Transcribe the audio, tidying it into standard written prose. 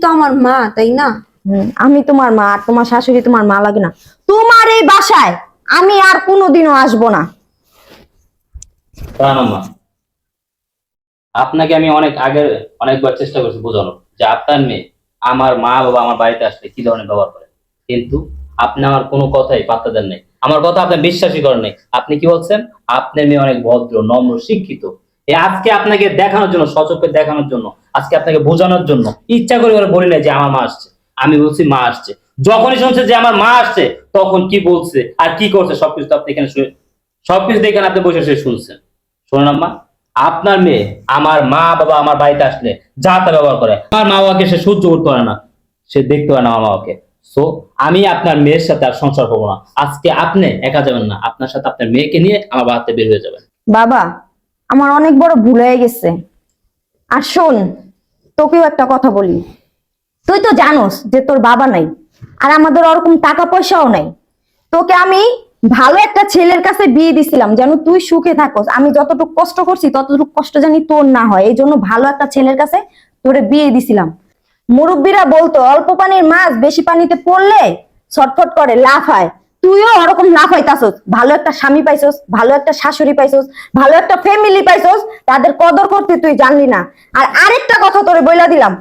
তো আমার মা, তাই না? আমি তোমার মা, আর তোমার শাশুড়ি তোমার মা লাগে না? তোমার এই বাসায় আমি আর কোনোদিনও আসবো না। মা, আপনাকে আমি অনেকবার চেষ্টা করছি বোঝানো যে আপনার মেয়ে আমার মা বাবা আমার বাড়িতে আসলে কি ধরনের ব্যবহার করে, কিন্তু আপনি আমার কোনো কথাই পাত্তা দেন নাই, আমার কথা আপনি বিশ্বাসই করেন নাই। আপনি কি বলছেন আপনার মেয়ে অনেক ভদ্র নম্র শিক্ষিত। এই আজকে আপনাকে দেখানোর জন্য, সচক্ষে দেখানোর জন্য, আজকে আপনাকে বোঝানোর জন্য ইচ্ছা করে করে বলি না যে আমার মা আসছে। আমি বলছি মা আসছে। যখনই শুনছে যে আমার মা আসছে তখন কি বলছে আর কি করছে সবকিছু তো আপনি এখানে সবকিছু দেখেন, আপনি বসে বসে শুনছেন। শোনেন আম্মা, আপনার মেয়ে আমার মা বাবা আমার বাড়িতে আসলে যা তা ব্যবহার করে, আমার মা বাবাকে সে সহ্য করতে পারে না, সে দেখতে পারে না আমার বাবাকে। সো আমি আপনার মেয়ের সাথে আর সংসার করবো না। আজকে আপনি একা যাবেন না, আপনার সাথে আপনার মেয়েকে নিয়ে আমার বাড়িতে বের হয়ে যাবেন। বাবা, আমার অনেক বড় ভুল হয়ে গেছে। আর শোন, তোকেও একটা কথা বলি। তুই তো জানোস যে তোর বাবা নাই, আর আমাদের ওরকম টাকা পয়সাও নাই। তোকে আমি ভালো একটা ছেলের কাছে বিয়ে দিছিলাম যেন তুই সুখে থাকোস। আমি যতটুকু কষ্ট করছি ততটুকু কষ্ট জানি তোর না হয়, এই জন্য ভালো একটা ছেলের কাছে তোরে বিয়ে দিছিলাম। মুরব্বীরা বলতো অল্প পানির মাছ বেশি পানিতে পড়লে ছটফট করে, লাফায়। তুইও ওরকম লাফাইতাছস। ভালো একটা স্বামী পাইছস, ভালো একটা শাশুড়ি পাইছস, ভালো একটা ফ্যামিলি পাইছস, তাদের কদর করতে তুই জানলি না। আর আরেকটা কথা তোরে বইলা দিলাম,